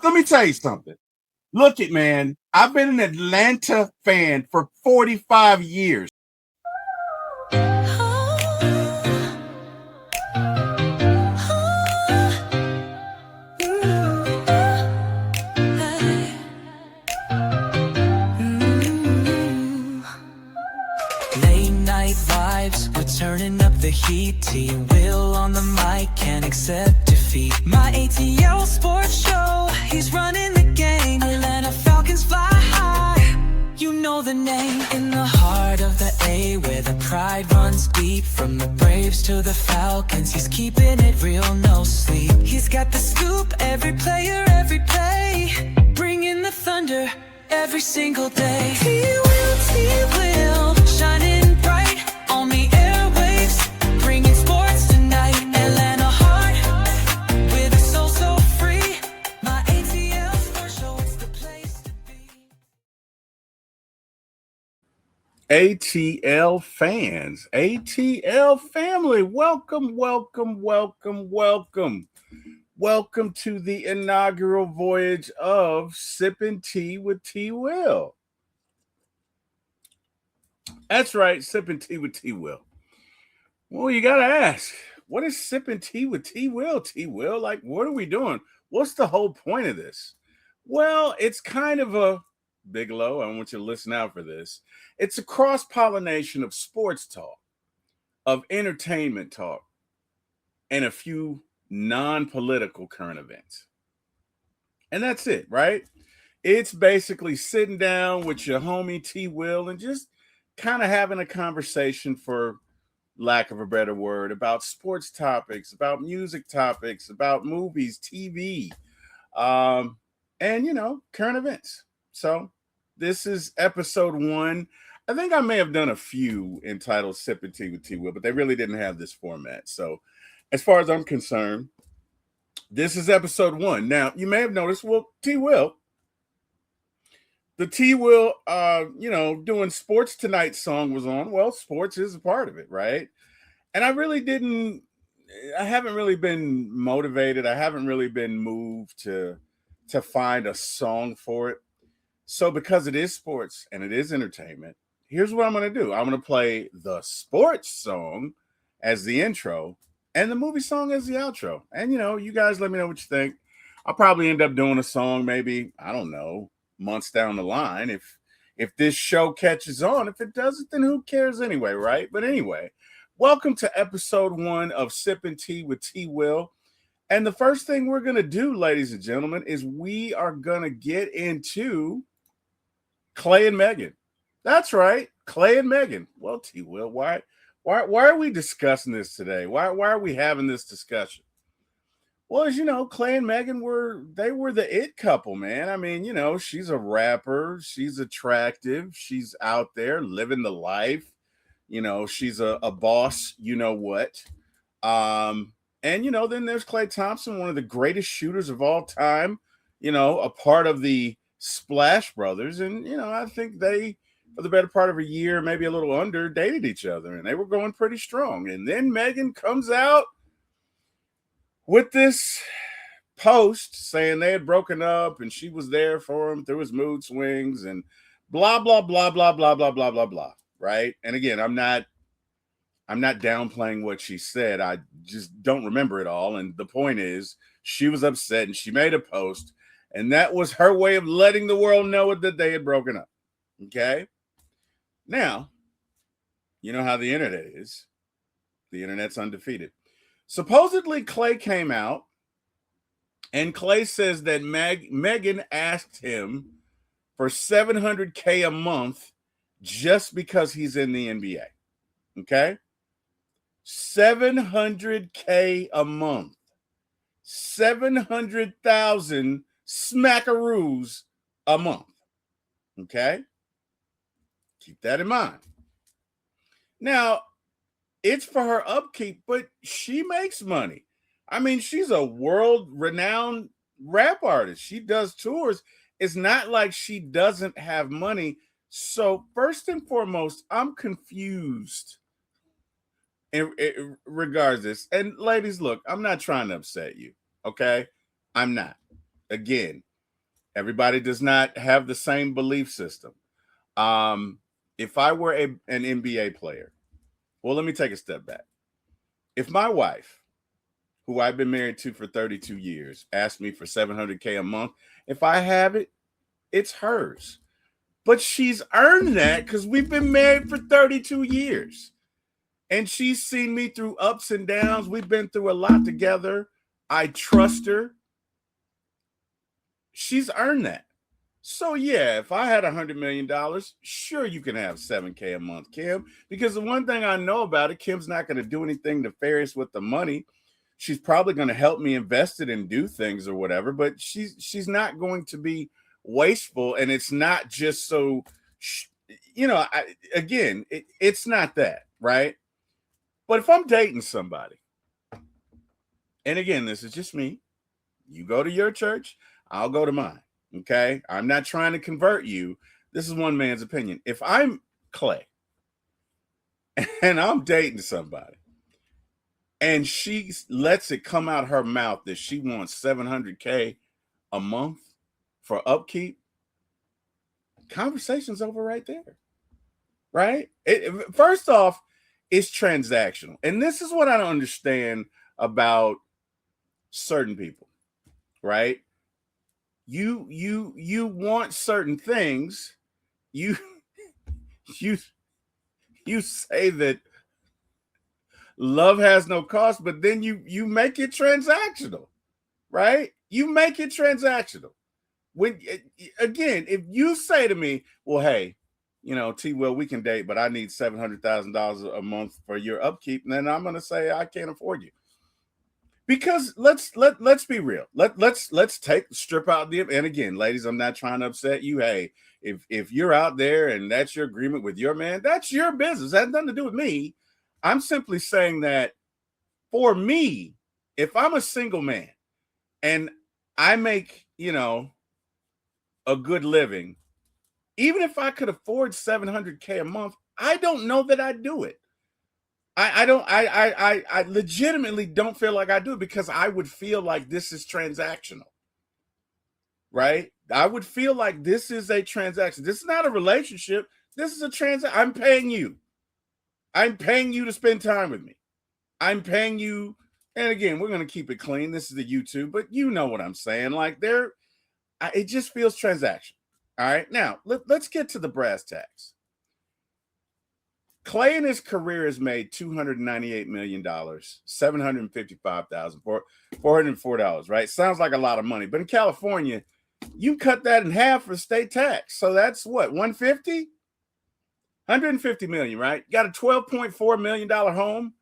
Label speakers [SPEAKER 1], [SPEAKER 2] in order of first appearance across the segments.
[SPEAKER 1] let me tell you something. Look it, man. I've been an Atlanta fan for 45 years.
[SPEAKER 2] Late night vibes, we're turning up the heat. T Wil on the mic, can't accept defeat. My ATL sports show, he's running the game. Atlanta Falcons fly high, you know the name. In the heart of the A, where the pride runs deep. From the Braves to the Falcons, he's keeping it real, no sleep. He's got the scoop, every player, every play. Bringing the thunder every single day. T Wil, shining bright on the airwaves, bringing sports tonight. Atlanta heart, with a soul so free. My ATL sports show, it's the place to be.
[SPEAKER 1] ATL fans, ATL family, welcome, welcome, welcome, welcome. Welcome to the inaugural voyage of Sippin Tea with T Wil. That's right, Sippin Tea with T Wil. Well, you gotta ask, what is Sippin Tea with T Wil? T Wil, like, what are we doing? What's the whole point of this? Well, it's kind of a Bigelow. I want you to listen out for this. It's a cross pollination of sports talk, of entertainment talk, and a few non-political current events. And that's it, right? It's basically sitting down with your homie T Wil and just kind of having a conversation, for lack of a better word, about sports topics, about music topics, about movies, TV, and current events. So this is episode 1. I think I may have done a few entitled Sippin' Tea with T Wil, but they really didn't have this format. So as far as I'm concerned, this is episode 1. Now, you may have noticed, well, T Wil, the T Wil, doing Sports Tonight song was on. Well, sports is a part of it, right? And I haven't really been motivated. I haven't really been moved to find a song for it. So because it is sports and it is entertainment, here's what I'm going to do. I'm going to play the sports song as the intro and the movie song as the outro. And, you guys let me know what you think. I'll probably end up doing a song maybe, I don't know, months down the line if this show catches on. If it doesn't, then who cares anyway, right? But anyway, welcome to episode 1 of Sippin' Tea with T Wil. And the first thing we're going to do, ladies and gentlemen, is we are going to get into Clay and Megan. That's right, Clay and Megan. Well, T Wil, why are we discussing this today? Why are we having this discussion? Well, as you know, Clay and Megan were the it couple, man. I mean, she's a rapper, she's attractive, she's out there living the life. She's a boss, what. And then there's Clay Thompson, one of the greatest shooters of all time, a part of the Splash Brothers. And, I think they, for the better part of a year, maybe a little under, dated each other, and they were going pretty strong. And then Megan comes out with this post saying they had broken up and she was there for him through his mood swings and blah, blah, blah, blah, blah, blah, blah, blah, blah. Right. And again, I'm not downplaying what she said. I just don't remember it all. And the point is, she was upset and she made a post, and that was her way of letting the world know that they had broken up. Okay. Now, you know how the internet is. The internet's undefeated. Supposedly, Clay came out, and Clay says that Megan asked him for $700K a month just because he's in the NBA. Okay? $700K a month. 700,000 smackaroos a month. Okay? Keep that in mind. Now, it's for her upkeep, but she makes money. I mean, she's a world-renowned rap artist. She does tours. It's not like she doesn't have money. So first and foremost, I'm confused in regards to this. And ladies, look, I'm not trying to upset you, okay? I'm not. Again, Everybody does not have the same belief system. If I were an NBA player, well, let me take a step back. If my wife, who I've been married to for 32 years, asked me for $700K a month, if I have it, it's hers. But she's earned that because we've been married for 32 years. And she's seen me through ups and downs. We've been through a lot together. I trust her. She's earned that. So yeah, if I had $100 million, sure, you can have $7K a month, Kim. Because the one thing I know about it, Kim's not going to do anything nefarious with the money. She's probably going to help me invest it and do things or whatever, but she's not going to be wasteful. And it's not just so, it's not that, right? But if I'm dating somebody, and again, this is just me, you go to your church, I'll go to mine. Okay. I'm not trying to convert you. This is one man's opinion. If I'm Clay and I'm dating somebody and she lets it come out her mouth that she wants $700K a month for upkeep, conversation's over right there. Right? First off, it's transactional. And this is what I don't understand about certain people, right? You want certain things. You say that love has no cost, but then you make it transactional, right? You make it transactional. When again, if you say to me, well, hey, T Wil, we can date, but I need $700,000 a month for your upkeep, and then I'm gonna say I can't afford you. Because let's be real. Let's strip out the, and again, ladies, I'm not trying to upset you. Hey, if you're out there and that's your agreement with your man, that's your business. That has nothing to do with me. I'm simply saying that for me, if I'm a single man and I make, a good living, even if I could afford $700K a month, I don't know that I'd do it. I legitimately don't feel like I do it because I would feel like this is transactional, right? I would feel like this is a transaction. This is not a relationship. This is a transaction. I'm paying you. I'm paying you to spend time with me. I'm paying you. And again, we're going to keep it clean. This is the YouTube, but you know what I'm saying. Like it just feels transactional. All right. Now let's get to the brass tacks. Clay in his career has made $298 million, $755,404, right? Sounds like a lot of money, but in California, you cut that in half for state tax. So that's what, 150? 150 million, right? Got a $12.4 million home.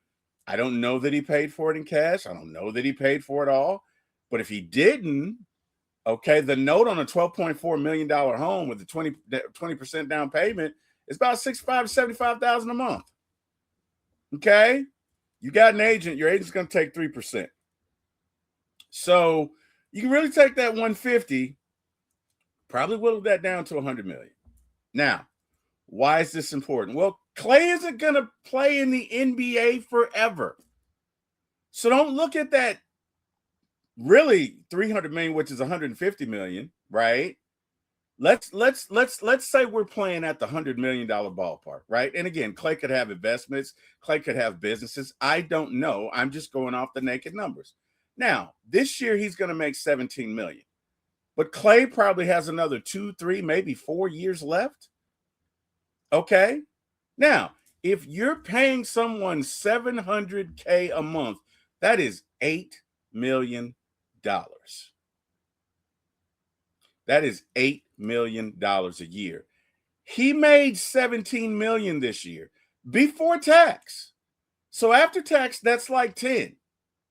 [SPEAKER 1] I don't know that he paid for it in cash. I don't know that he paid for it all. But if he didn't, okay, the note on a $12.4 million home with the 20% down payment, it's about $65,000 to $75,000 a month. Okay, you got an agent. Your agent's going to take 3%. So you can really take that 150, probably whittle that down to 100 million. Now, why is this important? Well, Clay isn't going to play in the NBA forever. So don't look at that really 300 million, which is 150 million, right? Let's say we're playing at the $100 million ballpark, right? And again, Clay could have investments, Clay could have businesses. I don't know. I'm just going off the naked numbers. Now, this year he's going to make 17 million. But Clay probably has another 2, 3, maybe 4 years left. Okay? Now, if you're paying someone $700K a month, that is $8 million. That is $8 million a year. He made 17 million this year before tax. So after tax, that's like 10,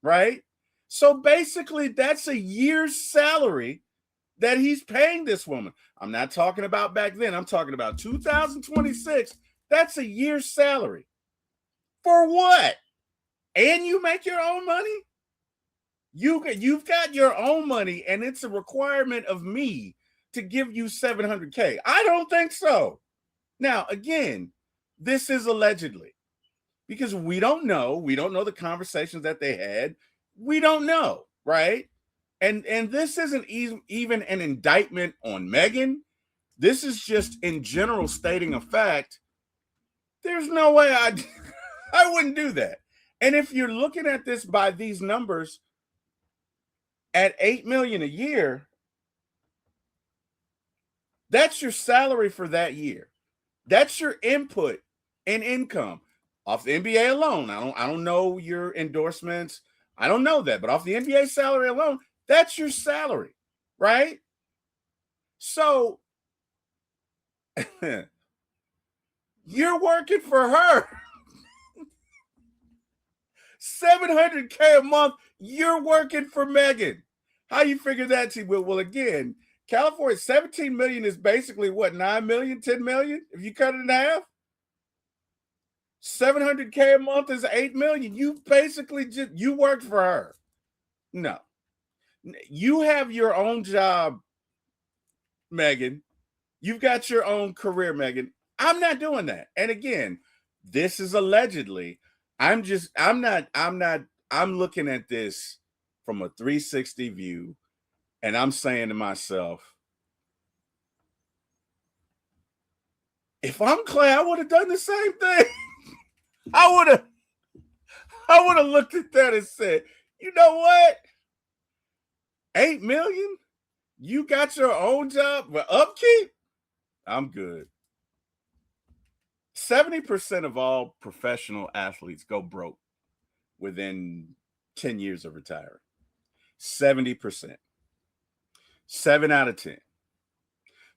[SPEAKER 1] right? So basically, that's a year's salary that he's paying this woman. I'm not talking about back then. I'm talking about 2026. That's a year's salary. For what? And you make your own money? You've got your own money, and it's a requirement of me to give you $700K. I don't think so. Now, again, this is allegedly because we don't know. We don't know the conversations that they had. We don't know, right? And this isn't even an indictment on Meghan. This is just in general stating a fact. There's no way I wouldn't do that. And if you're looking at this by these numbers, at $8 million a year, that's your salary for that year. That's your input and income off the NBA alone. I don't know your endorsements. I don't know that, but off the NBA salary alone, that's your salary, right? So you're working for her. $700K a month, you're working for Meghan. How you figure that, T Wil? Well, again, California, 17 million is basically what, 9 million, 10 million? If you cut it in half, 700K a month is 8 million. You basically you worked for her. No, you have your own job, Meghan. You've got your own career, Meghan. I'm not doing that. And again, this is allegedly. I'm looking at this from a 360 view, and I'm saying to myself, if I'm Clay, I would have done the same thing. I would have looked at that and said, you know what? 8 million? You got your own job with upkeep? I'm good. 70% of all professional athletes go broke within 10 years of retiring. 70%. 7 out of 10.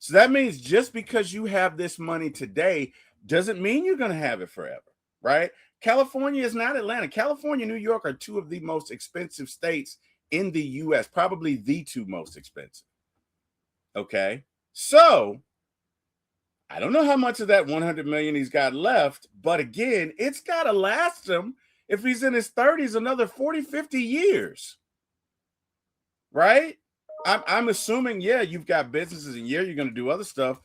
[SPEAKER 1] So that means just because you have this money today doesn't mean you're going to have it forever, right? California is not Atlanta. California and New York are two of the most expensive states in the U.S., probably the two most expensive. Okay? So I don't know how much of that 100 million he's got left, but again, it's got to last him if he's in his 30s another 40, 50 years. Right? I'm assuming, yeah, you've got businesses and yeah, you're going to do other stuff,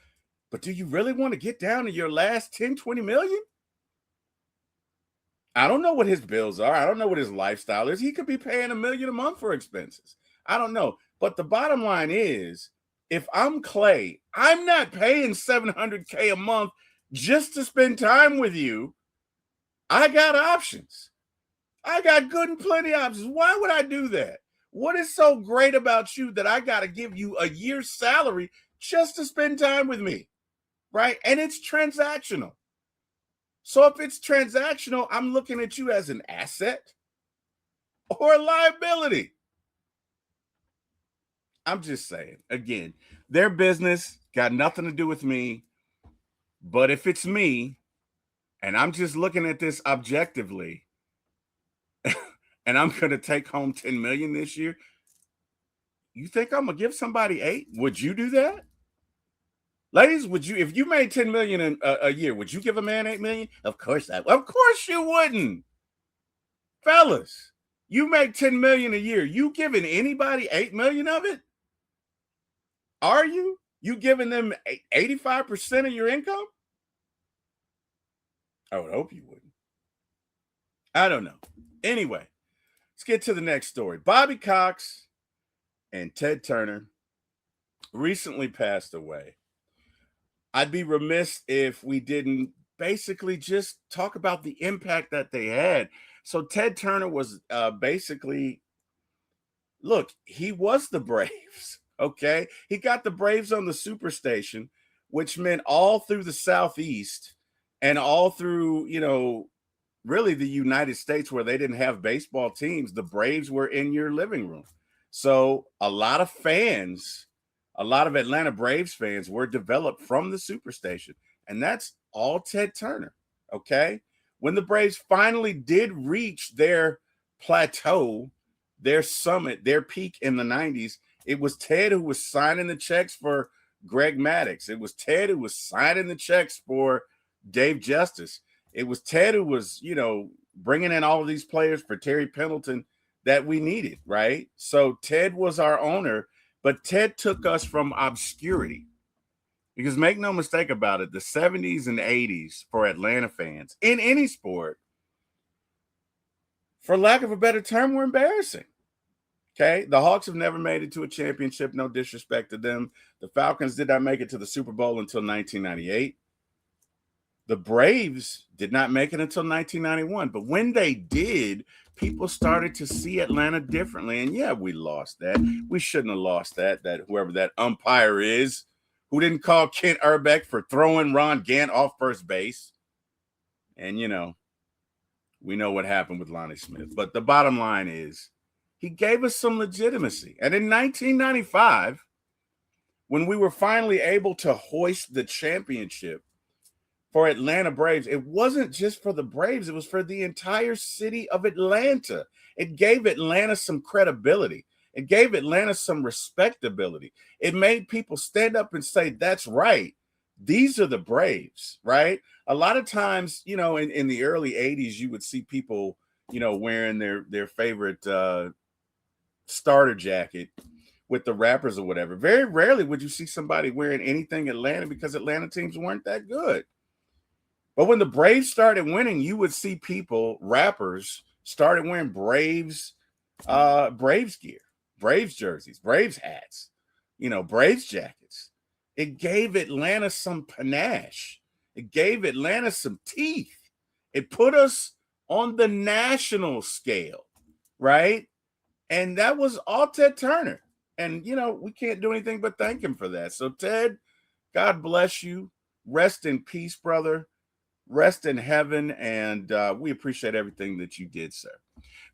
[SPEAKER 1] but do you really want to get down to your last 10, 20 million? I don't know what his bills are. I don't know what his lifestyle is. He could be paying $1 million a month for expenses. I don't know. But the bottom line is, if I'm Clay, I'm not paying $700K a month just to spend time with you. I got options. I got good and plenty options. Why would I do that? What is so great about you that I got to give you a year's salary just to spend time with me, right? And it's transactional. So if it's transactional, I'm looking at you as an asset or a liability. I'm just saying, again, their business got nothing to do with me. But if it's me and I'm just looking at this objectively, and I'm going to take home 10 million this year, you think I'm going to give somebody 8? Would you do that? Ladies, would you, if you made 10 million a year, would you give a man 8 million? Of course you wouldn't. Fellas, you make 10 million a year. You giving anybody 8 million of it? Are you? You giving them 85% of your income? I would hope you wouldn't. I don't know. Anyway, let's get to the next story. Bobby Cox and Ted Turner recently passed away. I'd be remiss if we didn't basically just talk about the impact that they had. So Ted Turner was basically, look, he was the Braves, okay? He got the Braves on the Superstation, which meant all through the Southeast and all through, really the United States where they didn't have baseball teams, the Braves were in your living room. So a lot of fans, a lot of Atlanta Braves fans were developed from the Superstation. And that's all Ted Turner, okay? When the Braves finally did reach their plateau, their summit, their peak in the 90s, it was Ted who was signing the checks for Greg Maddux. It was Ted who was signing the checks for Dave Justice. It was Ted who was, bringing in all of these players for Terry Pendleton that we needed, right? So Ted was our owner, but Ted took us from obscurity. Because make no mistake about it, the 70s and 80s for Atlanta fans in any sport, for lack of a better term, were embarrassing. Okay, the Hawks have never made it to a championship. No disrespect to them. The Falcons did not make it to the Super Bowl until 1998. The Braves did not make it until 1991. But when they did, people started to see Atlanta differently. And yeah, we lost that. We shouldn't have lost that. That whoever that umpire is, who didn't call Kent Urbeck for throwing Ron Gant off first base. And, we know what happened with Lonnie Smith. But the bottom line is, he gave us some legitimacy. And in 1995, when we were finally able to hoist the championship for Atlanta Braves, it wasn't just for the Braves, it was for the entire city of Atlanta. It gave Atlanta some credibility. It gave Atlanta some respectability. It made people stand up and say, that's right. These are the Braves, right? A lot of times, in the early 80s, you would see people, wearing their favorite starter jacket with the Rappers or whatever. Very rarely would you see somebody wearing anything Atlanta because Atlanta teams weren't that good. But when the Braves started winning, you would see people, rappers, started wearing Braves gear, Braves jerseys, Braves hats, Braves jackets. It gave Atlanta some panache. It gave Atlanta some teeth. It put us on the national scale, right? And that was all Ted Turner. And, we can't do anything but thank him for that. So, Ted, God bless you. Rest in peace, brother. Rest in heaven. And we appreciate everything that you did, sir.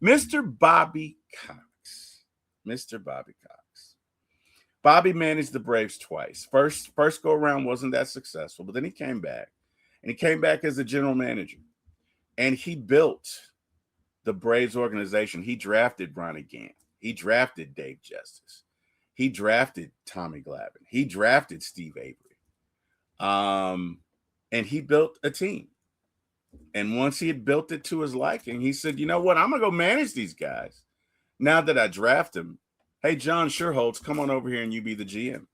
[SPEAKER 1] Mr. Bobby Cox. Mr. Bobby Cox. Bobby managed the Braves twice. First go around wasn't that successful, but then he came back. And he came back as a general manager. And he built the Braves organization. He drafted Ronnie Gant. He drafted Dave Justice. He drafted Tommy Glavine. He drafted Steve Avery. And he built a team. And once he had built it to his liking, he said, you know what? I'm going to go manage these guys. Now that I draft them, hey, John Sherholtz, come on over here and you be the GM.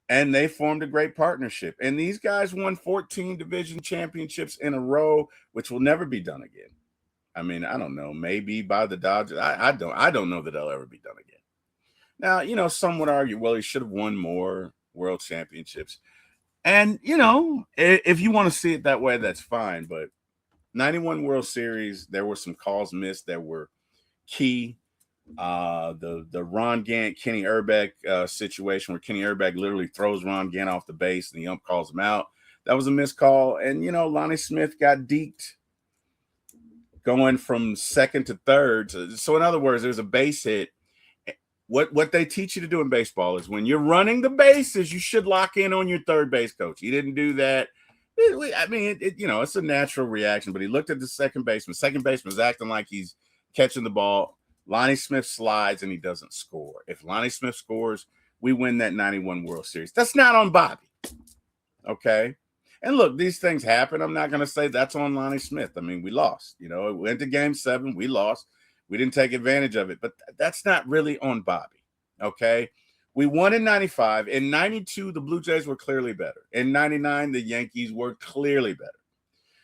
[SPEAKER 1] And they formed a great partnership. And these guys won 14 division championships in a row, which will never be done again. I mean, I don't know, maybe by the Dodgers. I don't know that they'll ever be done again. Now, some would argue, well, he should have won more world championships. And, if you want to see it that way, that's fine. But 91 World Series, there were some calls missed that were key. The Ron Gant, Kenny Urbeck situation where Kenny Urbeck literally throws Ron Gant off the base and the ump calls him out. That was a missed call. And, Lonnie Smith got deked going from second to third. So in other words, there's a base hit. What they teach you to do in baseball is when you're running the bases, you should lock in on your third base coach. He didn't do that. I mean, it's a natural reaction, but he looked at the second baseman. Second baseman's acting like he's catching the ball. Lonnie Smith slides and he doesn't score. If Lonnie Smith scores, we win that 91 World Series. That's not on Bobby. Okay. And look, these things happen. I'm not going to say that's on Lonnie Smith. I mean, we lost. It went to game 7. We lost. We didn't take advantage of it. But that's not really on Bobby. Okay. We won in 95. In 92, the Blue Jays were clearly better. In 99, the Yankees were clearly better.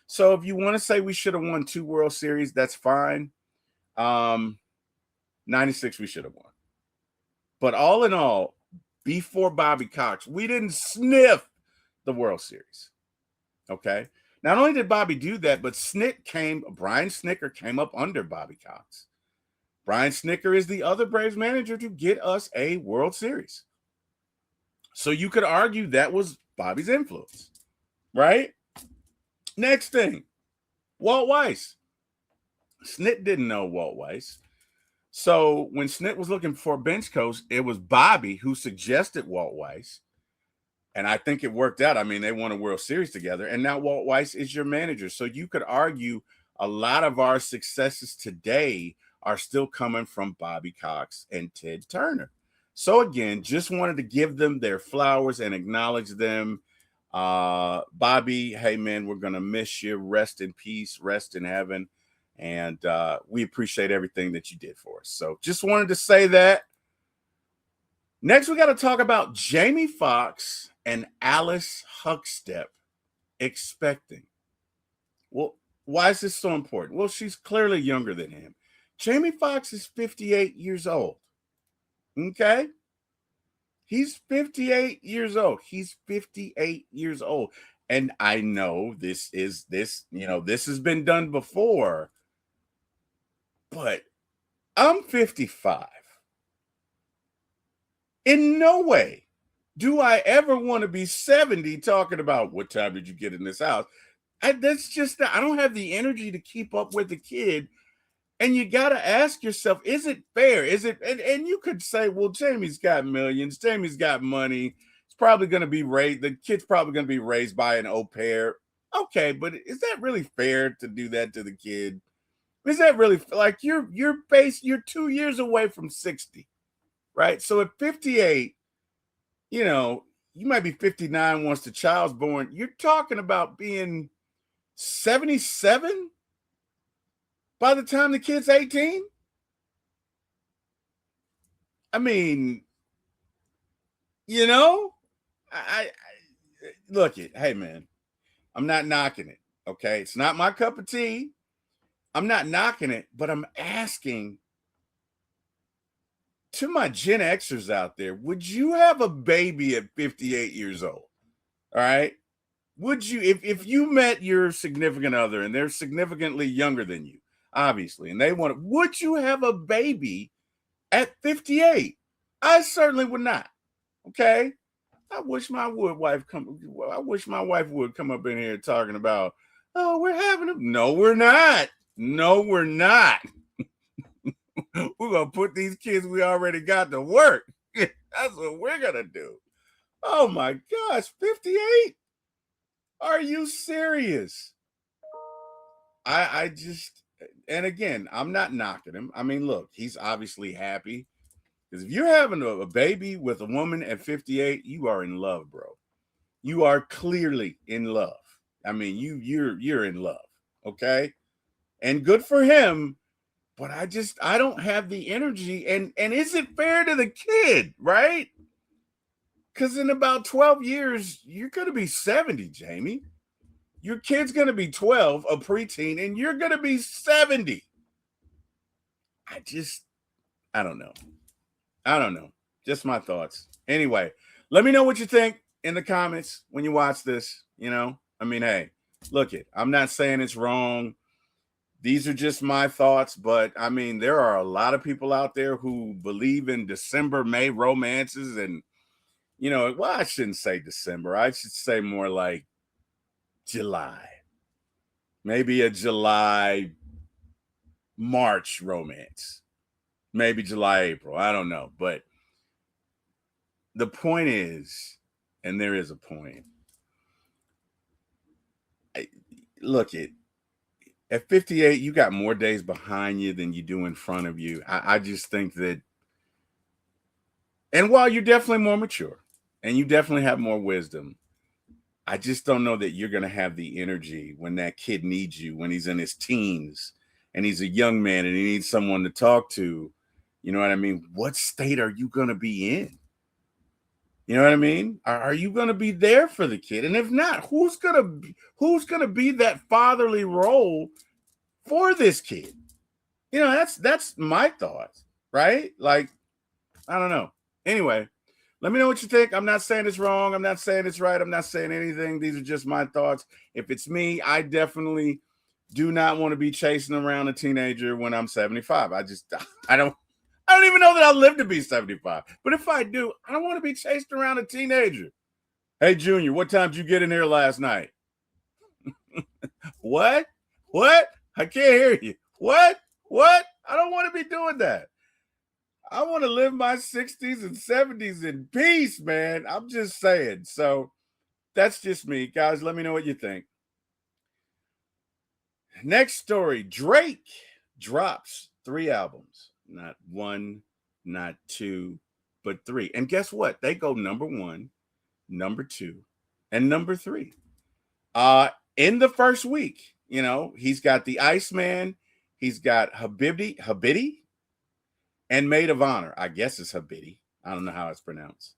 [SPEAKER 1] So if you want to say we should have won 2 World Series, that's fine. 96, we should have won. But all in all, before Bobby Cox, we didn't sniff the World Series. Okay. Not only did Bobby do that, but Brian Snitker came up under Bobby Cox. Brian Snitker is the other Braves manager to get us a World Series. So you could argue that was Bobby's influence, right? Next thing, Walt Weiss. Snit didn't know Walt Weiss. So when Snit was looking for a bench coach, it was Bobby who suggested Walt Weiss. And I think it worked out. I mean, they won a World Series together. And now Walt Weiss is your manager. So you could argue a lot of our successes today are still coming from Bobby Cox and Ted Turner. So again, just wanted to give them their flowers and acknowledge them. Bobby, hey man, we're going to miss you. Rest in peace, rest in heaven. And we appreciate everything that you did for us. So just wanted to say that. Next, we got to talk about Jamie Foxx and Alice Huckstep expecting. Well, why is this so important? Well, she's clearly younger than him. Jamie Foxx is 58 years old. Okay. He's 58 years old. He's 58 years old. And I know this, this has been done before, but I'm 55. In no way do I ever want to be 70 talking about what time did you get in this house. That's just, I don't have the energy to keep up with the kid. And you got to ask yourself, is it fair? Is it, and you could say, well, Jamie's got millions. Jamie's got money. It's probably going to be raised. The kid's probably going to be raised by an au pair. Okay, but is that really fair to do that to the kid? Is that really like you're 2 years away from 60, right? So at 58, you might be 59 once the child's born. You're talking about being 77 by the time the kid's 18. I mean, I look it. Hey, man, I'm not knocking it. Okay, it's not my cup of tea. I'm not knocking it, but I'm asking to my Gen Xers out there, would you have a baby at 58 years old? All right. Would you, if you met your significant other and they're significantly younger than you, obviously, and would you have a baby at 58? I certainly would not. Okay. I wish my wife would come up in here talking about, oh, we're having a, no, we're not. No, we're not. We're going to put these kids we already got to work. That's what we're going to do. Oh my gosh, 58? Are you serious? I just, and again, I'm not knocking him. I mean, look, he's obviously happy. Because if you're having a baby with a woman at 58, you are in love, bro. You are clearly in love. I mean, you're in love, okay? And good for him, but I don't have the energy. And is it fair to the kid, right? Because in about 12 years, you're going to be 70, Jamie. Your kid's going to be 12, a preteen, and you're going to be 70. I don't know. I don't know. Just my thoughts. Anyway, let me know what you think in the comments when you watch this. I mean, hey, look it. I'm not saying it's wrong. These are just my thoughts, but I mean, there are a lot of people out there who believe in December, May romances, and well, I shouldn't say December. I should say more like July. Maybe a July, March romance. Maybe July, April. I don't know. But the point is, and there is a point. Look, at 58, you got more days behind you than you do in front of you. I just think that, and while you're definitely more mature and you definitely have more wisdom, I just don't know that you're going to have the energy when that kid needs you, when he's in his teens and he's a young man and he needs someone to talk to. You know what I mean? What state are you going to be in? You know what I mean? Are you going to be there for the kid? And if not, who's going to be that fatherly role for this kid? That's my thoughts, right? Like, I don't know. Anyway, let me know what you think. I'm not saying it's wrong. I'm not saying it's right. I'm not saying anything. These are just my thoughts. If it's me, I definitely do not want to be chasing around a teenager when I'm 75. I don't even know that I'll live to be 75. But if I do, I don't want to be chased around a teenager. Hey, Junior, what time did you get in here last night? What? I can't hear you. What? I don't want to be doing that. I want to live my 60s and 70s in peace, man. I'm just saying. So that's just me. Guys, let me know what you think. Next story. Drake drops 3 albums. Not 1, not 2, but 3. And guess what? They go number 1, number 2, and number 3. In the first week, he's got the Iceman, he's got Habibti, and Maid of Honor. I guess it's Habibti. I don't know how it's pronounced.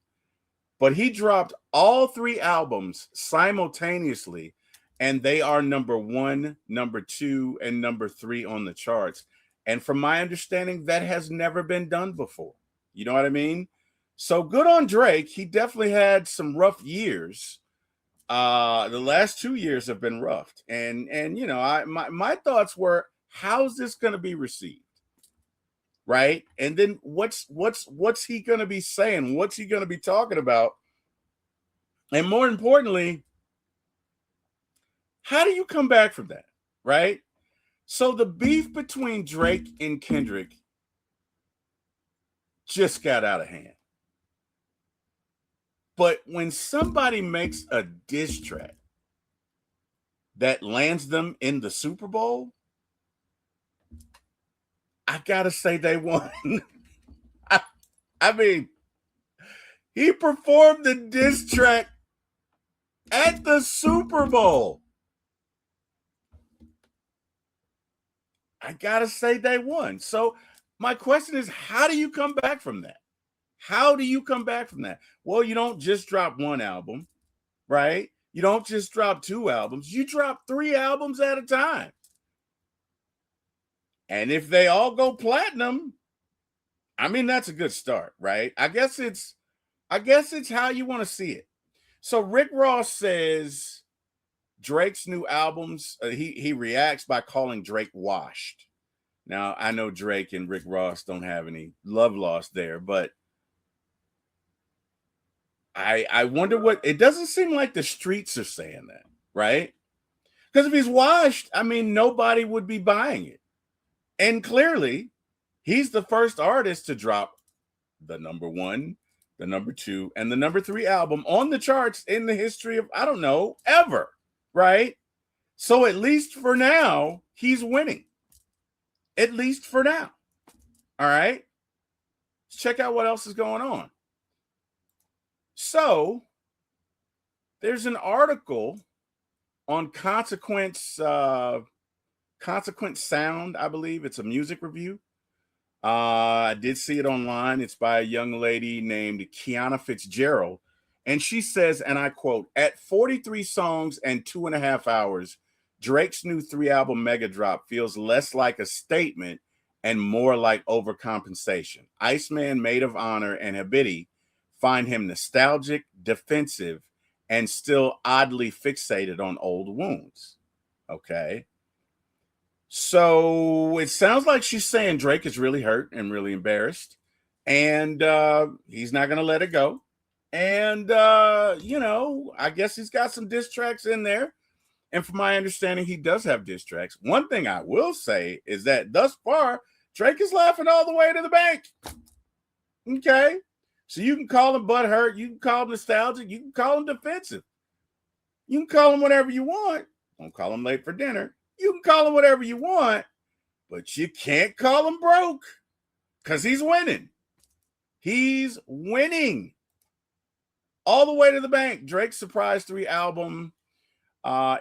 [SPEAKER 1] But he dropped all 3 albums simultaneously, and they are number 1, number 2, and number 3 on the charts. And from my understanding, that has never been done before. You know what I mean? So good on Drake. He definitely had some rough years. The last 2 years have been rough. And you know, my thoughts were, how's this gonna be received? Right? And then what's he gonna be saying? What's he gonna be talking about? And more importantly, how do you come back from that? Right? So the beef between Drake and Kendrick just got out of hand. But when somebody makes a diss track that lands them in the Super Bowl, I gotta say they won. I mean, he performed the diss track at the Super Bowl. I gotta say they won. So my question is, how do you come back from that? How do you come back from that? Well, you don't just drop one album, right? You don't just drop 2 albums. You drop 3 albums at a time. And if they all go platinum, I mean, that's a good start, right? I guess it's how you want to see it. So Rick Ross says Drake's new albums, he reacts by calling Drake washed. Now, I know Drake and Rick Ross don't have any love lost there, but I wonder what, it doesn't seem like the streets are saying that, right? Because if he's washed, I mean, nobody would be buying it. And clearly, he's the first artist to drop the number 1, the number 2, and the number 3 album on the charts in the history of, I don't know, ever, right? So at least for now, he's winning. At least for now. All right? Let's check out what else is going on. So there's an article on Consequence Sound, I believe. It's a music review. I did see it online. It's by a young lady named Kiana Fitzgerald. And she says, and I quote, "At 43 songs and 2.5 hours, Drake's new 3-album mega drop feels less like a statement and more like overcompensation. Iceman, Maid of Honor, and Habibti find him nostalgic, defensive, and still oddly fixated on old wounds." Okay. So it sounds like she's saying Drake is really hurt and really embarrassed, and he's not going to let it go. And, you know, I guess he's got some diss tracks in there. And from my understanding, he does have diss tracks. One thing I will say is that thus far, Drake is laughing all the way to the bank. Okay. So you can call him butthurt. You can call him nostalgic. You can call him defensive. You can call him whatever you want. Don't call him late for dinner. You can call him whatever you want, but you can't call him broke because he's winning. He's winning all the way to the bank. Drake's Surprise 3 album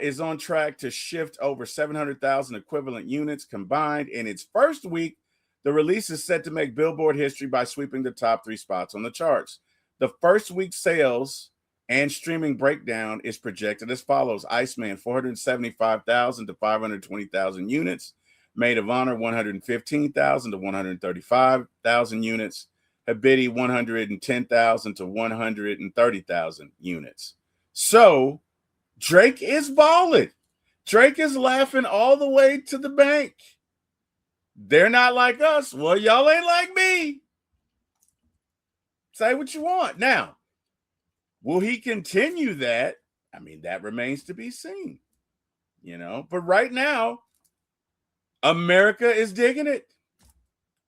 [SPEAKER 1] is on track to shift over 700,000 equivalent units combined in its first week. The release is set to make Billboard history by sweeping the top 3 spots on the charts. The first week's sales and streaming breakdown is projected as follows: Iceman, 475,000 to 520,000 units. Maid of Honor, 115,000 to 135,000 units. Habibti, 110,000 to 130,000 units. So Drake is balling. Drake is laughing all the way to the bank. They're not like us. Well, y'all ain't like me. Say what you want. Now, will he continue that? I mean, that remains to be seen, you know. But right now, America is digging it.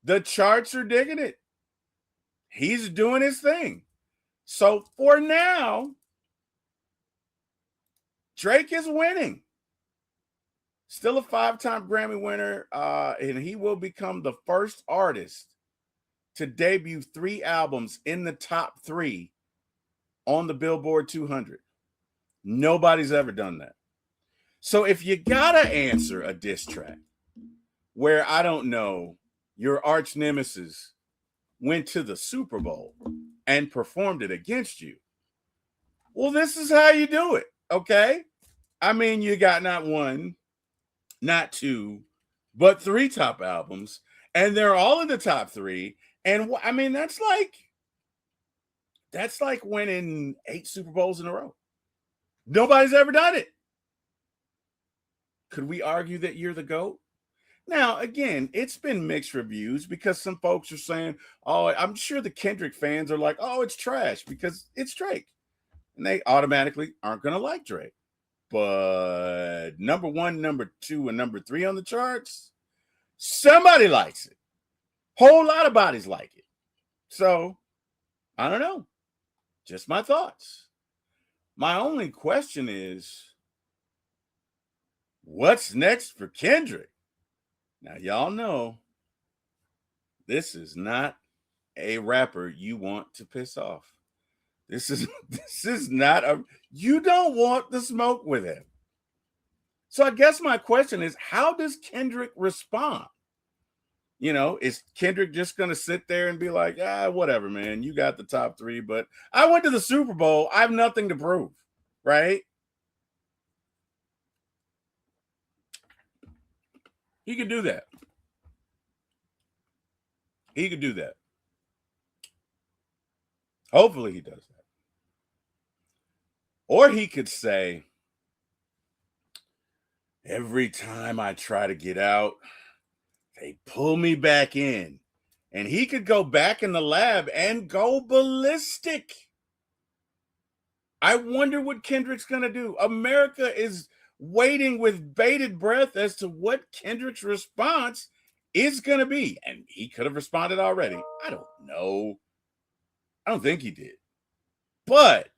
[SPEAKER 1] The charts are digging it. He's doing his thing. So for now, Drake is winning. Still a 5-time Grammy winner, and he will become the first artist to debut 3 albums in the top 3 on the Billboard 200. Nobody's ever done that. So if you gotta answer a diss track where, I don't know, your arch nemesis went to the Super Bowl and performed it against you, well, this is how you do it, okay? I mean, you got not 1, not 2, but 3 top albums, and they're all in the top 3, And I mean, that's like winning 8 Super Bowls in a row. Nobody's ever done it. Could we argue that you're the GOAT? Now, again, it's been mixed reviews because some folks are saying, oh, I'm sure the Kendrick fans are like, oh, it's trash because it's Drake. And they automatically aren't going to like Drake. But number 1, number 2, and number 3 on the charts, somebody likes it. Whole lot of bodies like it. So, I don't know. Just my thoughts. My only question is, what's next for Kendrick? Now, y'all know this is not a rapper you want to piss off. This is not you don't want the smoke with him. So I guess my question is, how does Kendrick respond? Is Kendrick just going to sit there and be like, whatever, man, you got the top 3, but I went to the Super Bowl. I have nothing to prove, right? He could do that. He could do that. Hopefully he does that. Or he could say, every time I try to get out, they pull me back in. And he could go back in the lab and go ballistic. I wonder what Kendrick's going to do. America is waiting with bated breath as to what Kendrick's response is going to be. And he could have responded already. I don't know. I don't think he did. But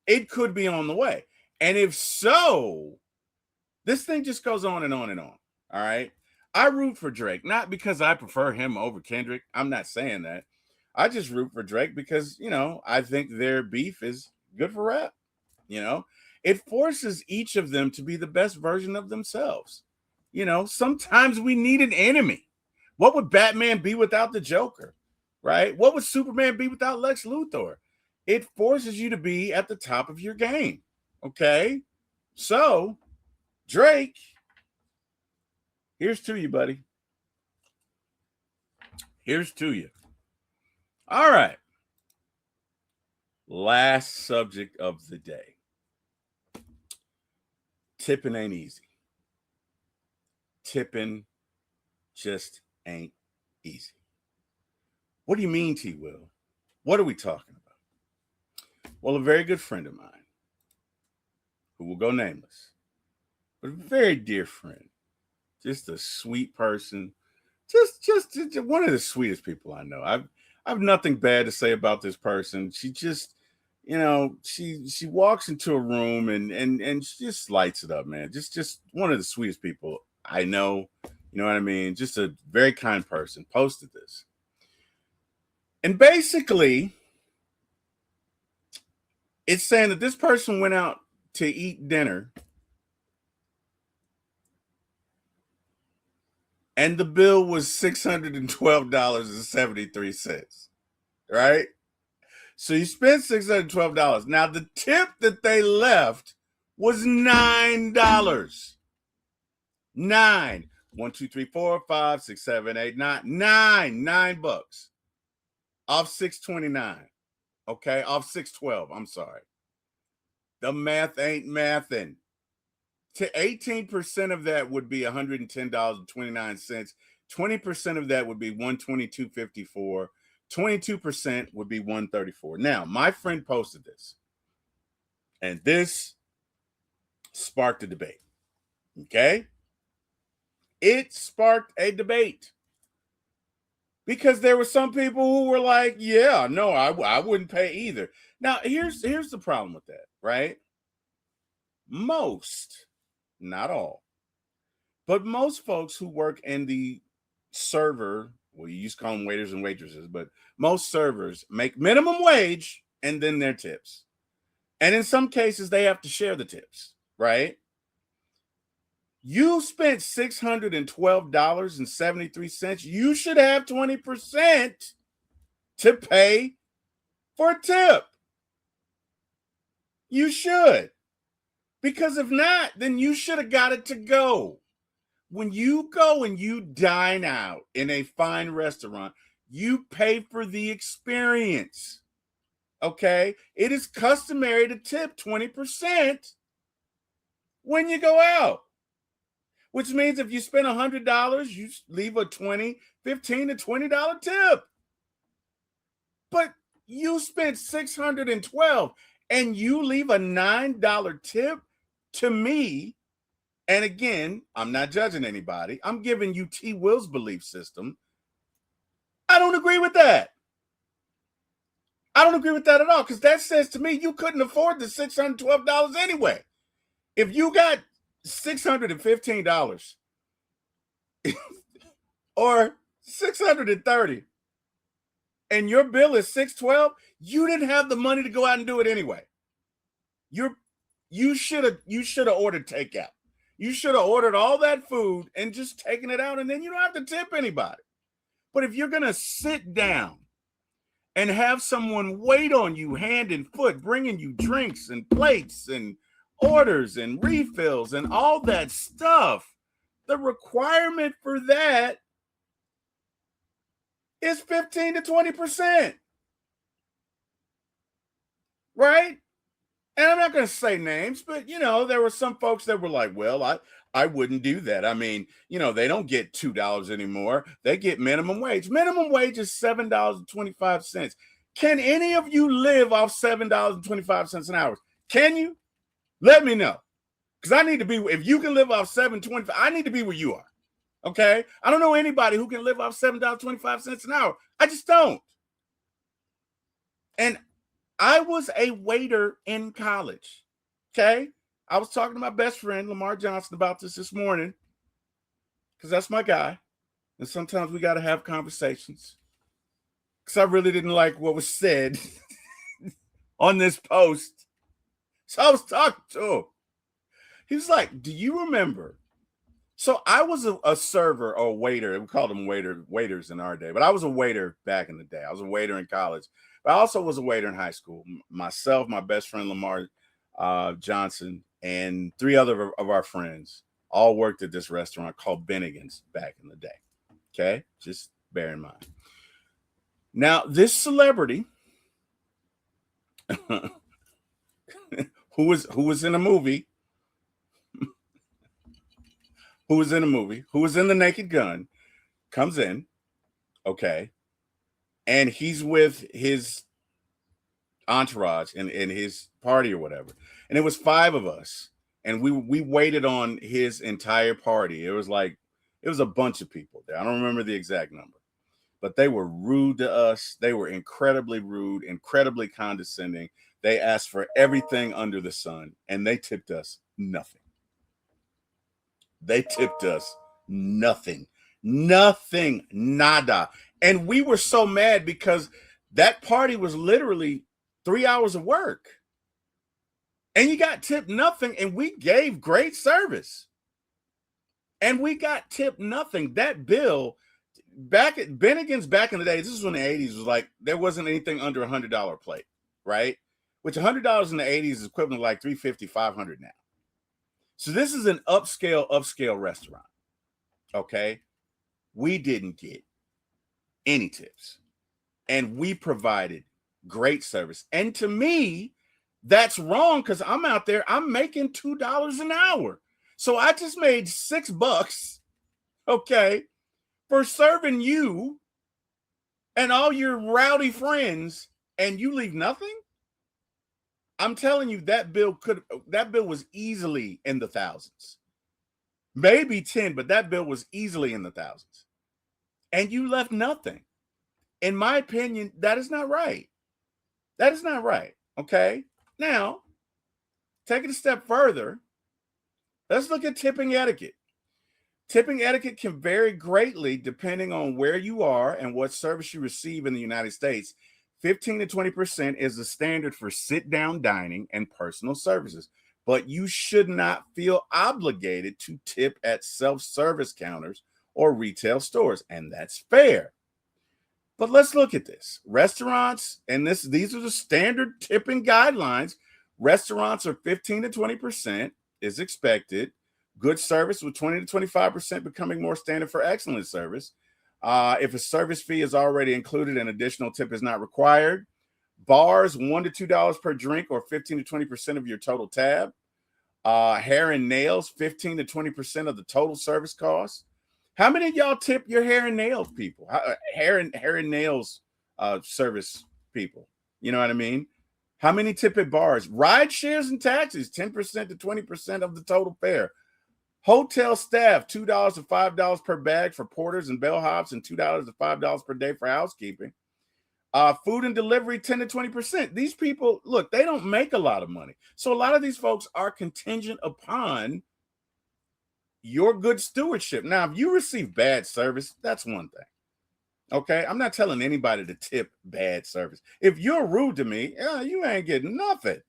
[SPEAKER 1] it could be on the way. And if so, this thing just goes on and on and on. All right. I root for Drake, not because I prefer him over Kendrick. I'm not saying that. I just root for Drake because, I think their beef is good for rap. It forces each of them to be the best version of themselves. Sometimes we need an enemy. What would Batman be without the Joker? Right? What would Superman be without Lex Luthor? It forces you to be at the top of your game. Okay? So, Drake, here's to you, buddy. Here's to you. All right. Last subject of the day. Tipping ain't easy. Tipping just ain't easy. What do you mean, T Wil? What are we talking about? Well, a very good friend of mine, who will go nameless, but a very dear friend, just a sweet person, just one of the sweetest people I know. I've nothing bad to say about this person. She just, she walks into a room and she just lights it up, man. Just one of the sweetest people I know. You know what I mean? Just a very kind person. Posted this. And basically, it's saying that this person went out to eat dinner and the bill was $612.73, right? So you spent $612. Now, the tip that they left was $9. 9. 1, 2, 3, 4, 5, 6, 7, 8, 9. $9 off 629. Okay, off 612. I'm sorry. The math ain't mathing. To 18% of that would be $110.29. 20% of that would be $122.54. 22% would be $134. Now, my friend posted this, and this sparked a debate. Okay? It sparked a debate. Because there were some people who were like, yeah, no, I wouldn't pay either. Now, here's the problem with that, right? Most, not all, but most folks who work in the server, well, you used to call them waiters and waitresses, but most servers make minimum wage and then their tips. And in some cases, they have to share the tips, right? You spent $612.73. You should have 20% to pay for a tip. You should. Because if not, then you should have got it to go. When you go and you dine out in a fine restaurant, You pay for the experience. Okay? It is customary to tip 20% when you go out, which means if you spend $100, you leave a $15 to $20 tip. But you spent $612 and you leave a $9 tip. To me, and again, I'm not judging anybody, I'm giving you T Wil's belief system. I don't agree with that. I don't agree with that at all, because that says to me you couldn't afford the $612 anyway. If you got $615 or $630 and your bill is $612, you didn't have the money to go out and do it anyway. You should have ordered takeout. You should have ordered all that food and just taken it out, and then you don't have to tip anybody. But if you're going to sit down and have someone wait on you hand and foot, bringing you drinks and plates and orders and refills and all that stuff, the requirement for that is 15 to 20%. Right? And I'm not going to say names, but, there were some folks that were like, well, I wouldn't do that. I mean, they don't get $2 anymore. They get minimum wage. Minimum wage is $7.25. Can any of you live off $7.25 an hour? Can you? Let me know. Because I need to be, if you can live off $7.25, I need to be where you are. Okay? I don't know anybody who can live off $7.25 an hour. I just don't. And I was a waiter in college. Okay? I was talking to my best friend, Lamar Johnson, about this morning, because that's my guy. And sometimes we got to have conversations, because I really didn't like what was said on this post. So I was talking to him. He was like, do you remember? So I was a server or a waiter. We called them waiters in our day. But I was a waiter back in the day. I was a waiter in college. But I also was a waiter in high school. Myself, my best friend, Lamar Johnson, and 3 other of our friends all worked at this restaurant called Bennigan's back in the day. Okay? Just bear in mind. Now, this celebrity who was in a movie, who was in The Naked Gun, comes in, okay, and he's with his entourage and his party or whatever. And it was 5 of us, and we waited on his entire party. It was a bunch of people there. I don't remember the exact number, but they were rude to us. They were incredibly rude, incredibly condescending. They asked for everything under the sun, and they tipped us nothing. They tipped us nothing, nada. And we were so mad because that party was literally 3 hours of work. And you got tipped nothing, and we gave great service. And we got tipped nothing. That bill, back at Bennigan's back in the day, this is when the 80s was like, there wasn't anything under $100 plate, right? Which $100 in the 80s is equivalent to like $350, $500 now. So this is an upscale restaurant, okay? We didn't get any tips, and we provided great service. And to me, that's wrong, because I'm out there, I'm making $2 an hour. So I just made $6, okay, for serving you and all your rowdy friends, and you leave nothing? I'm telling you, that bill was easily in the thousands. Maybe 10, but that bill was easily in the thousands. And you left nothing. In my opinion, that is not right. That is not right. Okay? Now, take it a step further. Let's look at tipping etiquette. Tipping etiquette can vary greatly depending on where you are and what service you receive in the United States. 15 to 20% is the standard for sit-down dining and personal services, but you should not feel obligated to tip at self-service counters or retail stores, and that's fair. But let's look at this. Restaurants, and these are the standard tipping guidelines. Restaurants are 15 to 20% is expected. Good service with 20 to 25% becoming more standard for excellent service. If a service fee is already included, an additional tip is not required. Bars, $1 to $2 per drink, or 15 to 20% of your total tab. Hair and nails, 15 to 20% of the total service cost. How many of y'all tip your hair and nails people? Hair and nails service people. You know what I mean? How many tip at bars? Ride shares and taxis, 10% to 20% of the total fare. Hotel staff, $2 to $5 per bag for porters and bellhops, and $2 to $5 per day for housekeeping. Food and delivery, 10 to 20%. These people, look, they don't make a lot of money. So a lot of these folks are contingent upon your good stewardship. Now, if you receive bad service, that's one thing. Okay, I'm not telling anybody to tip bad service. If you're rude to me, you ain't getting nothing.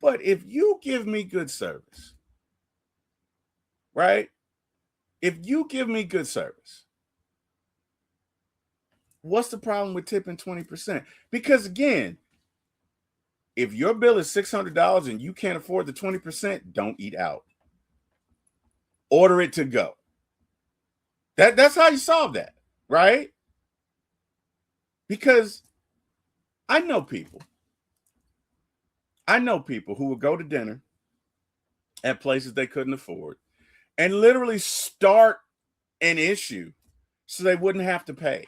[SPEAKER 1] But if you give me good service, right? If you give me good service, what's the problem with tipping 20%? Because again, if your bill is $600 and you can't afford the 20%, don't eat out. Order it to go. That's how you solve that. Right? Because I know people who will go to dinner at places they couldn't afford and literally start an issue so they wouldn't have to pay.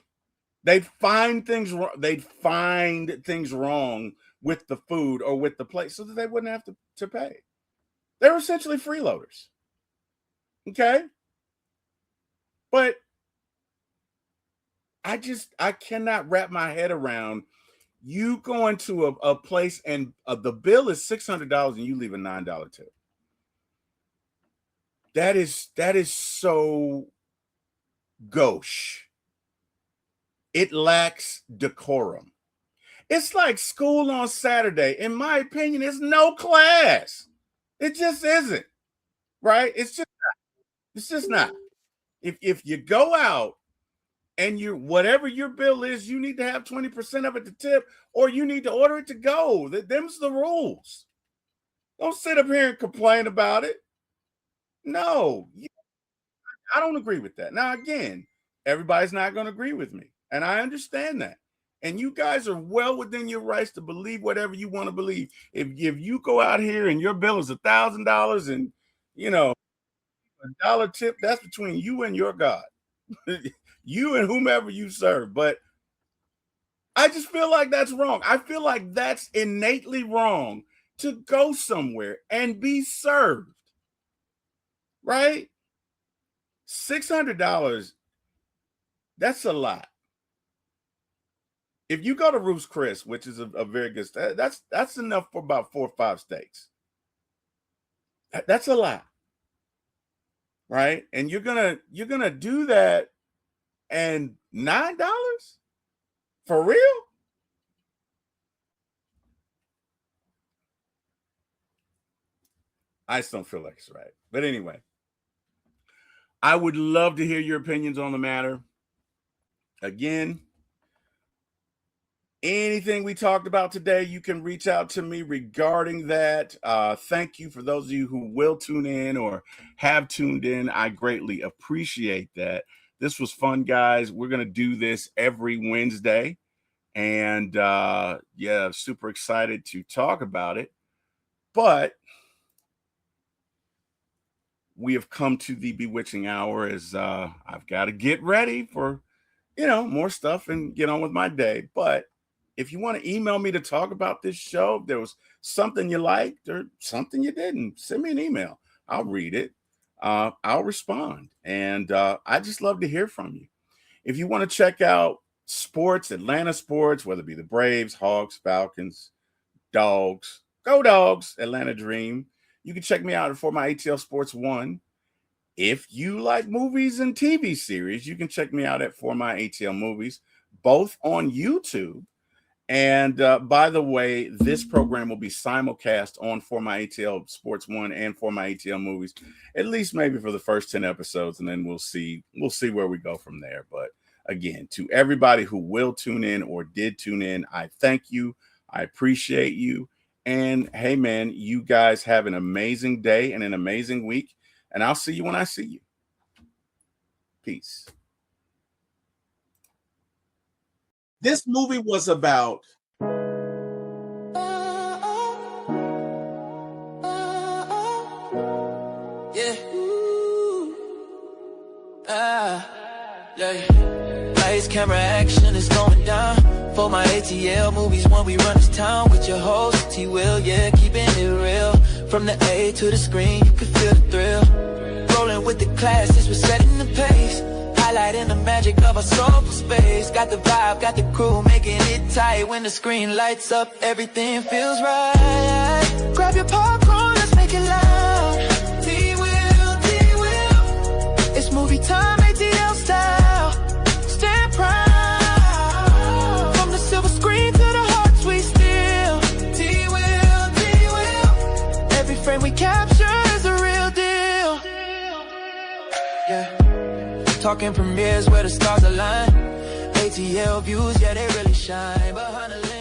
[SPEAKER 1] They'd find things wrong. They'd find things wrong with the food or with the place so that they wouldn't have to pay. They're essentially freeloaders. Okay? But I cannot wrap my head around you going to a place and the bill is $600 and you leave a $9 tip. That is so gauche. It lacks decorum. It's like school on Saturday. In my opinion, it's no class. It just isn't. Right? It's just not. If you go out and whatever your bill is, you need to have 20% of it to tip, or you need to order it to go. Them's the rules. Don't sit up here and complain about it. No, I don't agree with that. Now, again, everybody's not going to agree with me, and I understand that. And you guys are well within your rights to believe whatever you want to believe. If you go out here and your bill is $1,000 and a dollar tip, that's between you and your God. You and whomever you serve. But I just feel like that's wrong. I feel like that's innately wrong to go somewhere and be served. Right? $600, that's a lot. If you go to Ruth's Chris, which is a very good, that's enough for about 4 or 5 steaks. That's a lot. Right? And you're gonna do that and $9 for real? I just don't feel like it's right. But anyway, I would love to hear your opinions on the matter. Again, anything we talked about today, you can reach out to me regarding that. Thank you for those of you who will tune in or have tuned in. I greatly appreciate that. This was fun, guys. We're going to do this every Wednesday. And super excited to talk about it. But we have come to the bewitching hour as I've got to get ready for, more stuff and get on with my day. But if you want to email me to talk about this show, if there was something you liked or something you didn't, send me an email. I'll read it. I'll respond. And I just love to hear from you. If you want to check out sports, Atlanta sports, whether it be the Braves, Hawks, Falcons, Dogs, go Dogs, Atlanta Dream, you can check me out for my ATL Sports 1. If you like movies and TV series, you can check me out at For My ATL Movies, both on YouTube. And by the way, this program will be simulcast on For My ATL Sports 1 and For My ATL Movies, at least maybe for the first 10 episodes, and then we'll see where we go from there. But again, to everybody who will tune in or did tune in, I thank you. I appreciate you. And hey, man, you guys have an amazing day and an amazing week. And I'll see you when I see you. Peace. This movie was about
[SPEAKER 2] Lights, camera, action is going down. For my ATL movies, when we run this town with your host, T Wil, yeah, keeping it real. From the A to the screen, you can feel the thrill. Rolling with the classics, we're setting the pace. Highlighting the magic of our soulful space. Got the vibe, got the crew, making it tight. When the screen lights up, everything feels right. Grab your popcorn, let's make it loud. T Wil, T Wil. It's movie time, ATL style. Stand proud. From the silver screen to the hearts we steal. T Wil, T Wil. Every frame we capture is a real deal. Yeah. Talking premieres where the stars align. ATL views, yeah, they really shine. Behind the lens.